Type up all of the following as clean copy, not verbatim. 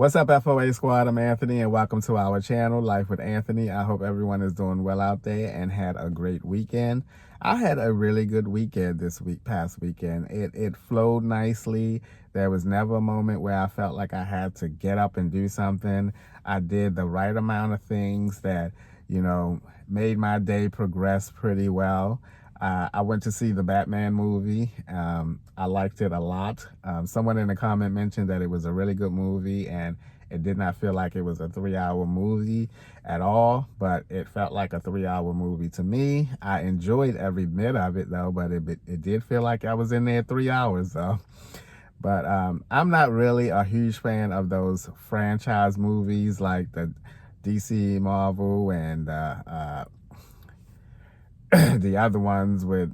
What's up, FOA Squad? I'm Anthony, and welcome to our channel, Life with Anthony. I hope everyone is doing well out there and had a great weekend. I had a really good weekend past weekend. It flowed nicely. There was never a moment where I felt like I had to get up and do something. I did the right amount of things that, made my day progress pretty well. I went to see the Batman movie. I liked it a lot. Someone in the comment mentioned that it was a really good movie and it did not feel like it was a 3-hour movie at all, but it felt like a 3-hour movie to me. I enjoyed every bit of it though, but it did feel like I was in there 3 hours though. But I'm not really a huge fan of those franchise movies like the DC, Marvel, and the other ones with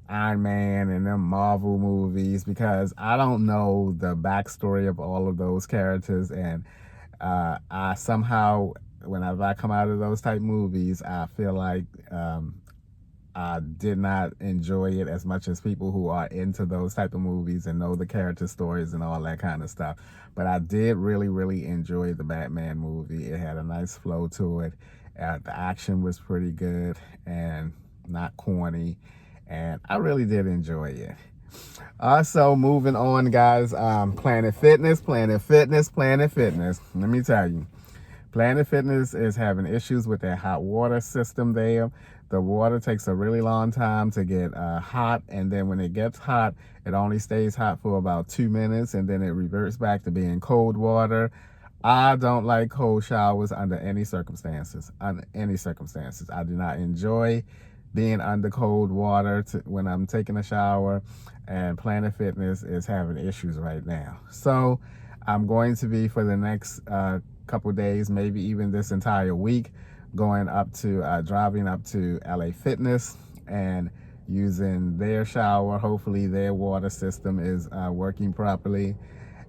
Iron Man and them Marvel movies, because I don't know the backstory of all of those characters, and I somehow, whenever I come out of those type movies, I feel like I did not enjoy it as much as people who are into those type of movies and know the character stories and all that kind of stuff. But I did really enjoy the Batman movie. It had a nice flow to it. The action was pretty good and not corny, and I really did enjoy it. Also, moving on, guys, Planet Fitness. Let me tell you, Planet Fitness is having issues with their hot water system there. The water takes a really long time to get hot, and then when it gets hot, it only stays hot for about 2 minutes, and then it reverts back to being cold water. I don't like cold showers under any circumstances. Under any circumstances, I do not enjoy being under cold water when I'm taking a shower, and Planet Fitness is having issues right now. So I'm going to be, for the next couple days, maybe even this entire week, going up to driving up to LA Fitness and using their shower. Hopefully their water system is working properly.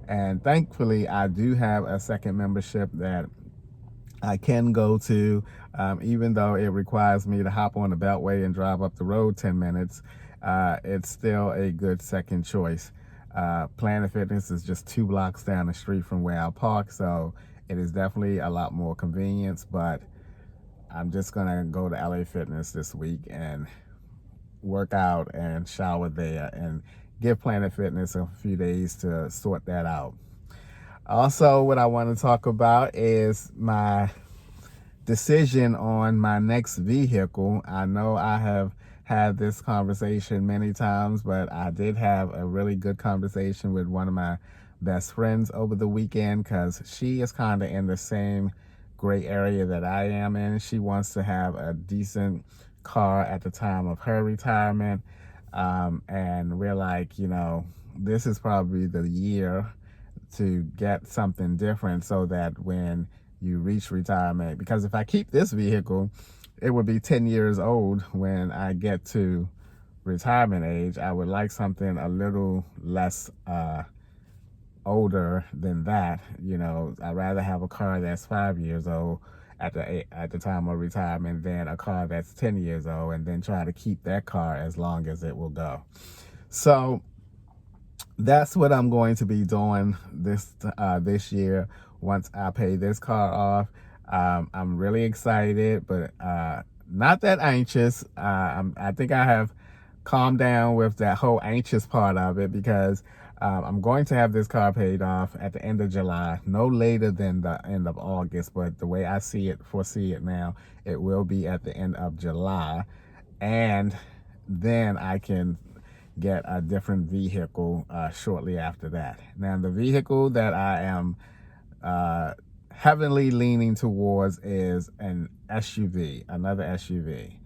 And thankfully, I do have a second membership that I can go to, even though it requires me to hop on the Beltway and drive up the road 10 minutes. It's still a good second choice. Planet Fitness is just 2 blocks down the street from where I park, so it is definitely a lot more convenience, but I'm just gonna go to LA Fitness this week and work out and shower there and give Planet Fitness a few days to sort that out. Also, what I want to talk about is my decision on my next vehicle. I know I have had this conversation many times, but I did have a really good conversation with one of my best friends over the weekend, because she is kind of in the same gray area that I am in. She wants to have a decent car at the time of her retirement. And we're like, this is probably the year to get something different so that when you reach retirement, because if I keep this vehicle, it would be 10 years old when I get to retirement age. I would like something a little less older than that. I'd rather have a car that's 5 years old at the time of retirement than a car that's 10 years old, and then try to keep that car as long as it will go. So that's what I'm going to be doing this year once I pay this car off. I'm really excited, but not that anxious. I think I have calmed down with that whole anxious part of it, because I'm going to have this car paid off at the end of July, no later than the end of August. But the way I foresee it now, it will be at the end of July. And then I can get a different vehicle shortly after that. Now, the vehicle that I am heavily leaning towards is an SUV, another SUV.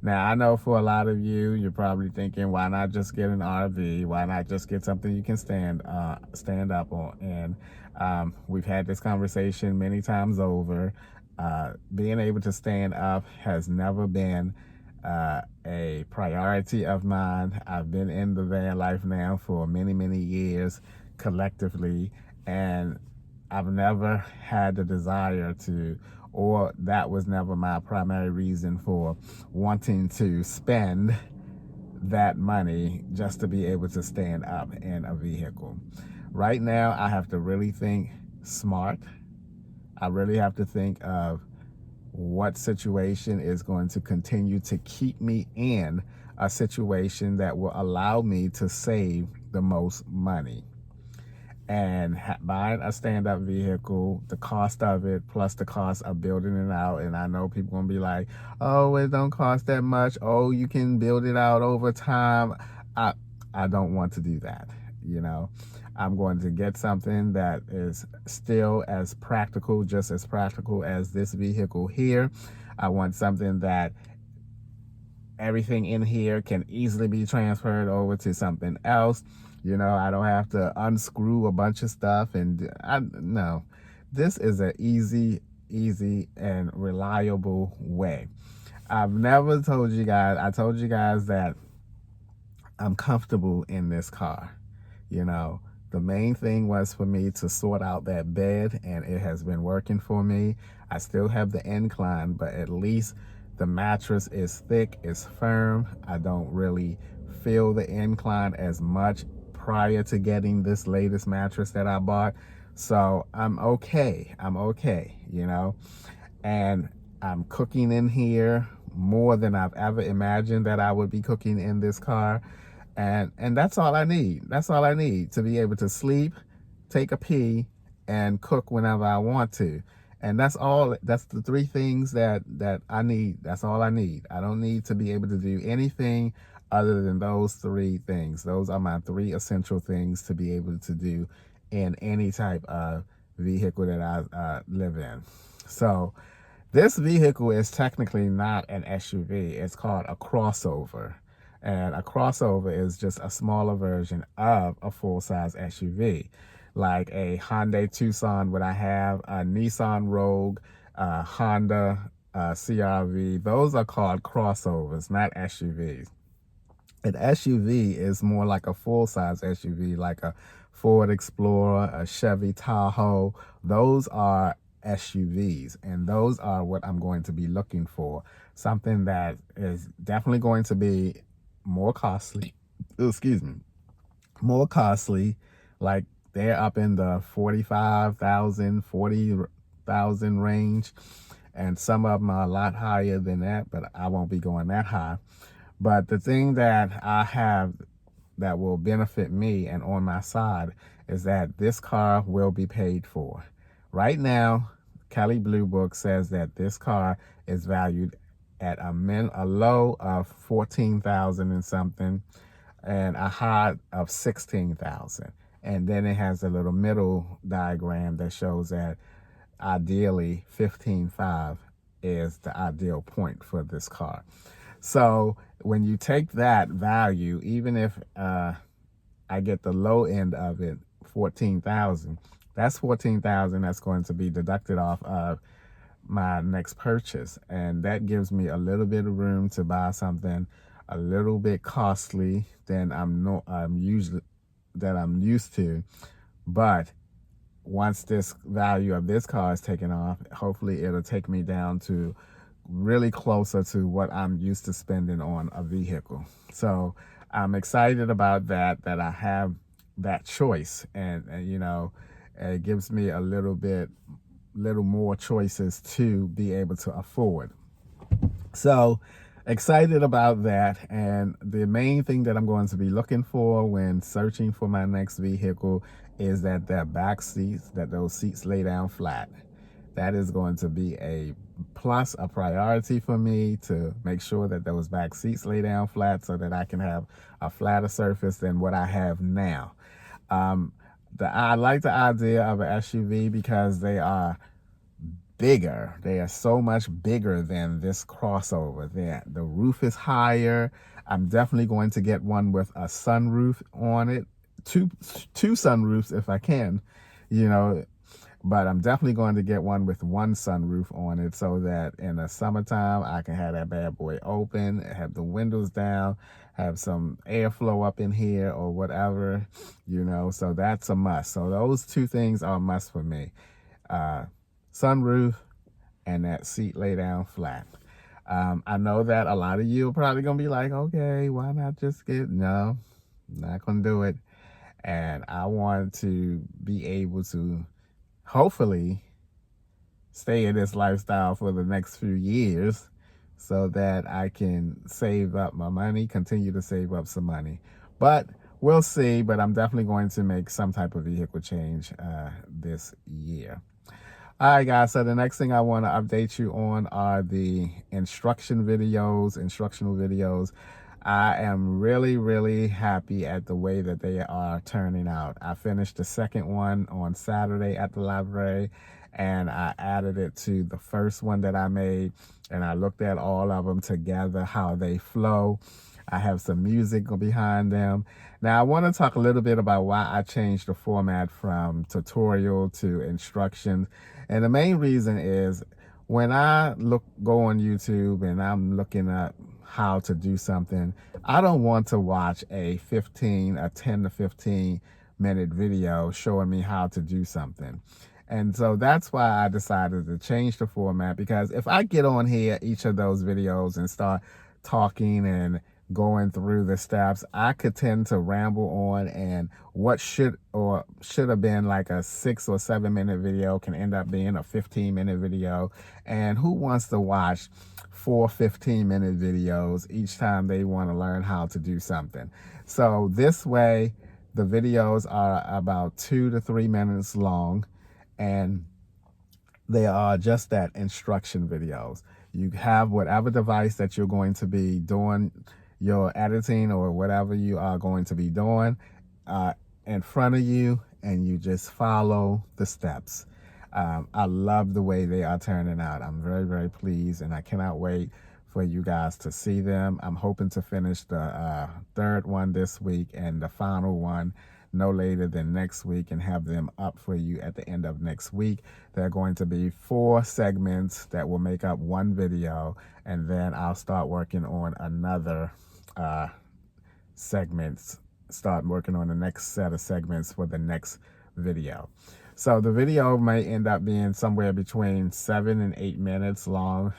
Now, I know for a lot of you, you're probably thinking, why not just get an RV? Why not just get something you can stand up on? And we've had this conversation many times over. Being able to stand up has never been a priority of mine. I've been in the van life now for many years collectively, and I've never had the desire to, or that was never my primary reason for wanting to spend that money just to be able to stand up in a vehicle. Right now, I have to really think smart. I really have to think of what situation is going to continue to keep me in a situation that will allow me to save the most money. And buying a stand-up vehicle, the cost of it plus the cost of building it out, and I know people gonna be like, oh, it don't cost that much, oh, you can build it out over time. I i don't want to do that, you know. I'm going to get something that is still as practical, just as practical as this vehicle here. I want something that everything in here can easily be transferred over to something else. You know, I don't have to unscrew a bunch of stuff. And no, this is an easy and reliable way. I've never told you guys, I told you guys that I'm comfortable in this car. You know, the main thing was for me to sort out that bed, and it has been working for me. I still have the incline, but at least the mattress is thick, it's firm. I don't really feel the incline as much prior to getting this latest mattress that I bought. So I'm okay. I'm okay, you know. And I'm cooking in here more than I've ever imagined that I would be cooking in this car. And that's all I need. That's all I need to be able to sleep, take a pee, and cook whenever I want to. And that's all. That's the three things that I need. That's all I need. I don't need to be able to do anything other than those three things. Those are my three essential things to be able to do in any type of vehicle that I live in. So this vehicle is technically not an SUV. It's called a crossover. And a crossover is just a smaller version of a full-size SUV. Like a Hyundai Tucson, what I have, a Nissan Rogue, a Honda CR-V. Those are called crossovers, not SUVs. An SUV is more like a full-size SUV, like a Ford Explorer, a Chevy Tahoe. Those are SUVs, and those are what I'm going to be looking for. Something that is definitely going to be more costly. Excuse me, more costly. Like they're up in the 45,000, 40,000 range, and some of them are a lot higher than that, but I won't be going that high. But the thing that I have that will benefit me and on my side is that this car will be paid for. Right now, Kelley Blue Book says that this car is valued at a low of 14,000 and something, and a high of 16,000. And then it has a little middle diagram that shows that ideally 15.5 is the ideal point for this car. So when you take that value, even if I get the low end of it, 14,000, that's 14,000 that's going to be deducted off of my next purchase, and that gives me a little bit of room to buy something a little bit costly than I'm used to. But once this value of this car is taken off, hopefully it'll take me down to really closer to what I'm used to spending on a vehicle. So I'm excited about that I have that choice, and you know, it gives me a little more choices to be able to afford. So excited about that. And the main thing that I'm going to be looking for when searching for my next vehicle is that back seats, that those seats lay down flat. That is going to be a plus, a priority for me, to make sure that those back seats lay down flat so that I can have a flatter surface than what I have now. I like the idea of an SUV because they are bigger. They are so much bigger than this crossover. The roof is higher. I'm definitely going to get one with a sunroof on it. Two sunroofs if I can, you know, but I'm definitely going to get one with one sunroof on it so that in the summertime I can have that bad boy open, have the windows down, have some airflow up in here or whatever, you know. So that's a must. So those two things are a must for me. Sunroof and that seat lay down flat. I know that a lot of you are probably gonna be like, okay, why not just no, not gonna do it. And I want to be able to hopefully stay in this lifestyle for the next few years so that I can save up my money, continue to save up some money. But we'll see. But I'm definitely going to make some type of vehicle change this year. All right, guys. So the next thing I want to update you on are the instructional videos. I am really, really happy at the way that they are turning out. I finished the second one on Saturday at the library, and I added it to the first one that I made, and I looked at all of them together, how they flow. I have some music behind them. Now, I want to talk a little bit about why I changed the format from tutorial to instructions. And the main reason is when I go on YouTube and I'm looking at how to do something, I don't want to watch a 10 to 15 minute video showing me how to do something. And so that's why I decided to change the format, because if I get on here each of those videos and start talking and going through the steps, I could tend to ramble on, and what should have been like a 6 or 7 minute video can end up being a 15-minute video. And who wants to watch 4 15-minute videos each time they want to learn how to do something? So this way, the videos are about 2 to 3 minutes long, and they are just that, instruction videos. You have whatever device that you're going to be doing your editing or whatever you are going to be doing in front of you, and you just follow the steps. I love the way they are turning out. I'm very, very pleased, and I cannot wait for you guys to see them. I'm hoping to finish the third one this week and the final one no later than next week, and have them up for you at the end of next week. They're going to be 4 segments that will make up one video, and then I'll start working on another segments, start working on the next set of segments for the next video. So the video may end up being somewhere between 7 and 8 minutes long,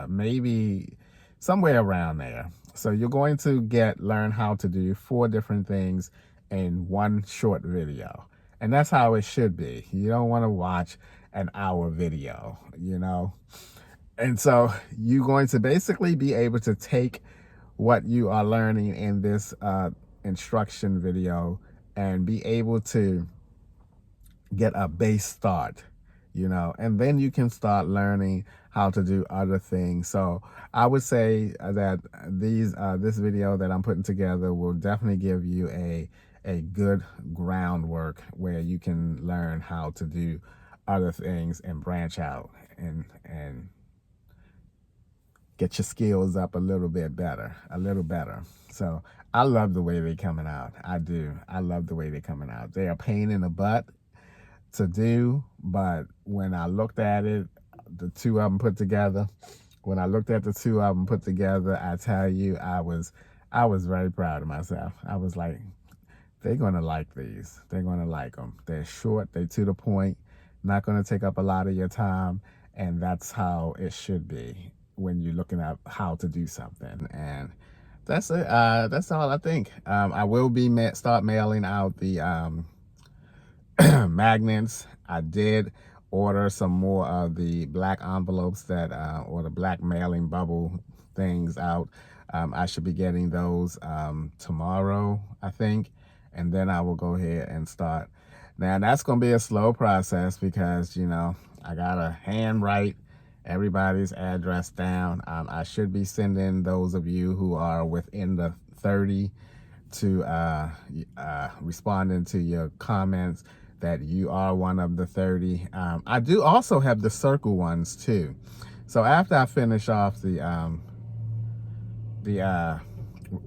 maybe somewhere around there. So you're going to learn how to do 4 different things in one short video. And that's how it should be. You don't want to watch an hour video, you know? And so you're going to basically be able to take what you are learning in this instruction video and be able to get a base start, you know, and then you can start learning how to do other things. So I would say that this video that I'm putting together will definitely give you a good groundwork where you can learn how to do other things and branch out and get your skills up a little better. So I love the way they're coming out. I do. I love the way they're coming out. They're a pain in the butt to do, but when I looked at it, the two of them put together, I tell you, I was very proud of myself. I was like, they're going to like these. They're going to like them. They're short. They're to the point. Not going to take up a lot of your time. And that's how it should be when you're looking at how to do something. And that's it. That's all I think. I will be start mailing out the magnets. I did order some more of the black envelopes or the black mailing bubble things out. I should be getting those tomorrow, I think. And then I will go ahead and start. Now, that's going to be a slow process because, you know, I got to handwrite everybody's address down. I should be sending those of you who are within the 30 to responding to your comments that you are one of the 30. I do also have the circle ones too. So after I finish off the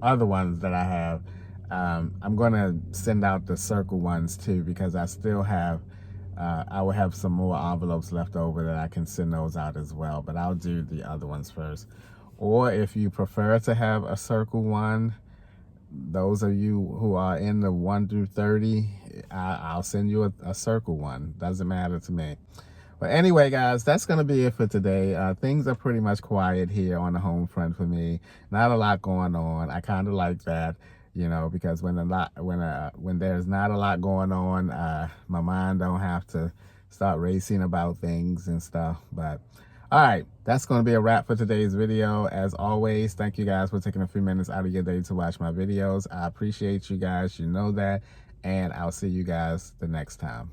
other ones that I have, I'm gonna send out the circle ones too, because I still have I will have some more envelopes left over that I can send those out as well, but I'll do the other ones first. Or if you prefer to have a circle one, those of you who are in the 1 through 30, I'll send you a circle one. Doesn't matter to me. But anyway, guys, that's going to be it for today. Things are pretty much quiet here on the home front for me. Not a lot going on. I kind of like that, you know, because when there's not a lot going on, my mind don't have to start racing about things and stuff. But all right, that's going to be a wrap for today's video. As always, thank you guys for taking a few minutes out of your day to watch my videos. I appreciate you guys, you know that, and I'll see you guys the next time.